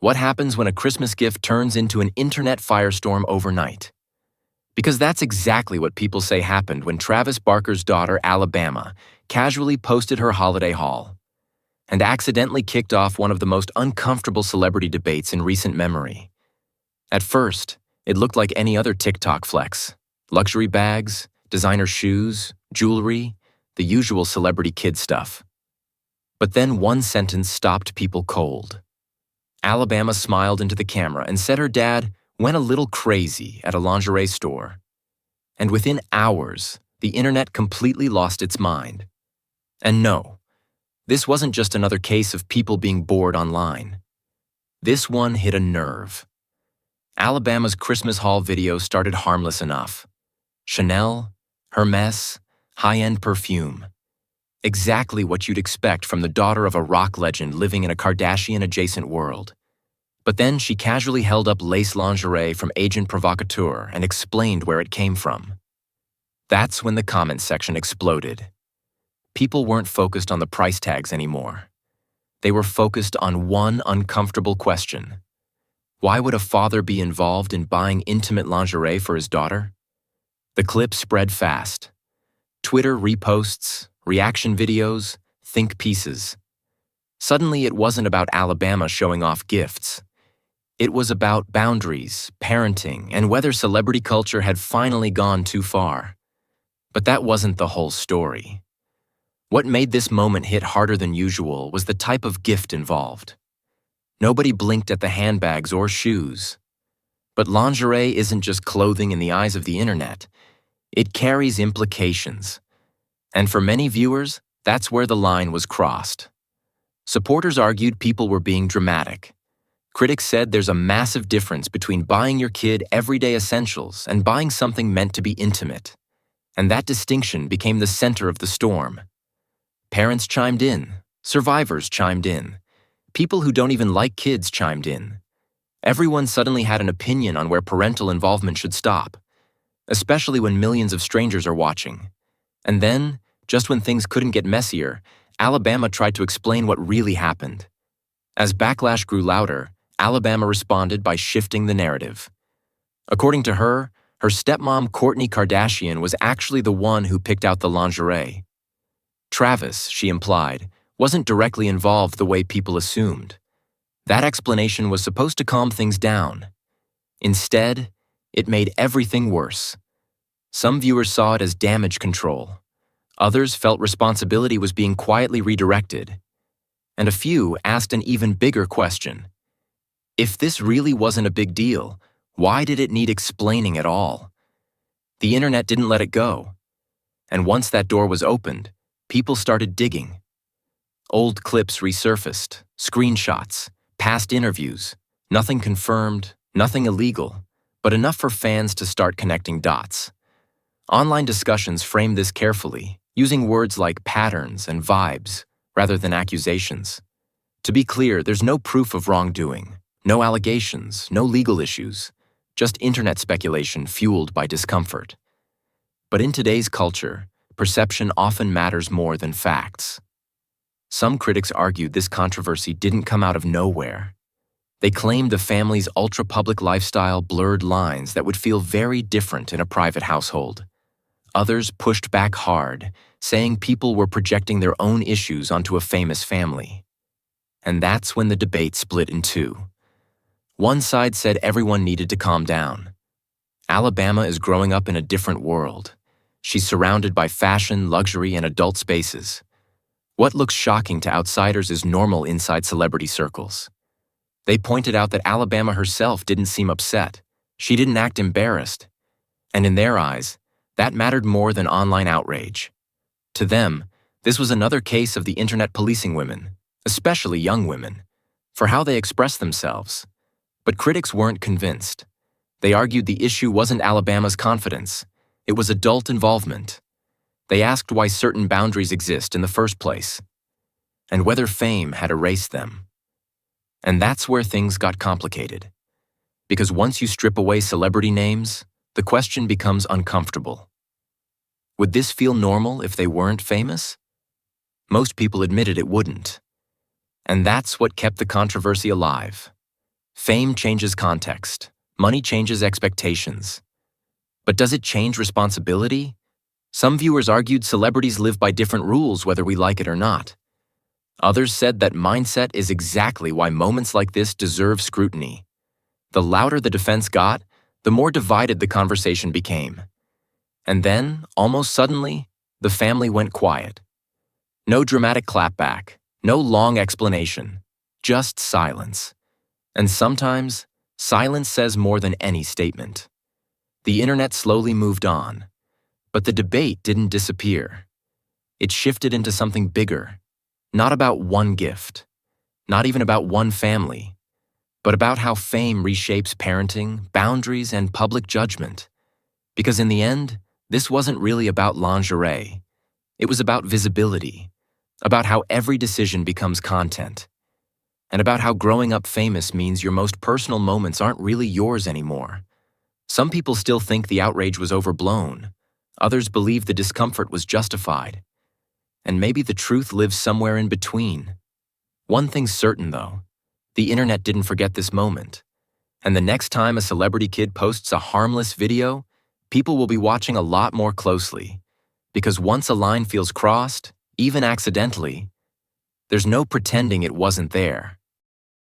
What happens when a Christmas gift turns into an internet firestorm overnight? Because that's exactly what people say happened when Travis Barker's daughter, Alabama, casually posted her holiday haul and accidentally kicked off one of the most uncomfortable celebrity debates in recent memory. At first, it looked like any other TikTok flex: luxury bags, designer shoes, jewelry, the usual celebrity kid stuff. But then one sentence stopped people cold. Alabama smiled into the camera and said her dad went a little crazy at a lingerie store. And within hours, the internet completely lost its mind. And no, this wasn't just another case of people being bored online. This one hit a nerve. Alabama's Christmas haul video started harmless enough. Chanel, Hermes, high-end perfume. Exactly what you'd expect from the daughter of a rock legend living in a Kardashian-adjacent world. But then she casually held up lace lingerie from Agent Provocateur and explained where it came from. That's when the comments section exploded. People weren't focused on the price tags anymore. They were focused on one uncomfortable question. Why would a father be involved in buying intimate lingerie for his daughter? The clip spread fast. Twitter reposts, reaction videos, think pieces. Suddenly, it wasn't about Alabama showing off gifts. It was about boundaries, parenting, and whether celebrity culture had finally gone too far. But that wasn't the whole story. What made this moment hit harder than usual was the type of gift involved. Nobody blinked at the handbags or shoes. But lingerie isn't just clothing in the eyes of the internet. It carries implications. And for many viewers, that's where the line was crossed. Supporters argued people were being dramatic. Critics said there's a massive difference between buying your kid everyday essentials and buying something meant to be intimate. And that distinction became the center of the storm. Parents chimed in. Survivors chimed in. People who don't even like kids chimed in. Everyone suddenly had an opinion on where parental involvement should stop, especially when millions of strangers are watching. And then, just when things couldn't get messier, Alabama tried to explain what really happened. As backlash grew louder, Alabama responded by shifting the narrative. According to her, her stepmom Kourtney Kardashian was actually the one who picked out the lingerie. Travis, she implied, wasn't directly involved the way people assumed. That explanation was supposed to calm things down. Instead, it made everything worse. Some viewers saw it as damage control. Others felt responsibility was being quietly redirected. And a few asked an even bigger question. If this really wasn't a big deal, why did it need explaining at all? The internet didn't let it go. And once that door was opened, people started digging. Old clips resurfaced, screenshots, past interviews, nothing confirmed, nothing illegal, but enough for fans to start connecting dots. Online discussions framed this carefully, using words like patterns and vibes rather than accusations. To be clear, there's no proof of wrongdoing, no allegations, no legal issues, just internet speculation fueled by discomfort. But in today's culture, perception often matters more than facts. Some critics argued this controversy didn't come out of nowhere. They claimed the family's ultra-public lifestyle blurred lines that would feel very different in a private household. Others pushed back hard, saying people were projecting their own issues onto a famous family. And that's when the debate split in two. One side said everyone needed to calm down. Alabama is growing up in a different world. She's surrounded by fashion, luxury, and adult spaces. What looks shocking to outsiders is normal inside celebrity circles. They pointed out that Alabama herself didn't seem upset. She didn't act embarrassed. And in their eyes, that mattered more than online outrage. To them, this was another case of the internet policing women, especially young women, for how they express themselves. But critics weren't convinced. They argued the issue wasn't Alabama's confidence. It was adult involvement. They asked why certain boundaries exist in the first place, and whether fame had erased them. And that's where things got complicated. Because once you strip away celebrity names, the question becomes uncomfortable. Would this feel normal if they weren't famous? Most people admitted it wouldn't. And that's what kept the controversy alive. Fame changes context. Money changes expectations. But does it change responsibility? Some viewers argued celebrities live by different rules whether we like it or not. Others said that mindset is exactly why moments like this deserve scrutiny. The louder the defense got, the more divided the conversation became. And then, almost suddenly, the family went quiet. No dramatic clapback, no long explanation, just silence. And sometimes, silence says more than any statement. The internet slowly moved on, but the debate didn't disappear. It shifted into something bigger, not about one gift, not even about one family, but about how fame reshapes parenting, boundaries, and public judgment. Because in the end, this wasn't really about lingerie. It was about visibility, about how every decision becomes content, and about how growing up famous means your most personal moments aren't really yours anymore. Some people still think the outrage was overblown. Others believe the discomfort was justified. And maybe the truth lives somewhere in between. One thing's certain, though. The internet didn't forget this moment. And the next time a celebrity kid posts a harmless video, people will be watching a lot more closely. Because once a line feels crossed, even accidentally, there's no pretending it wasn't there.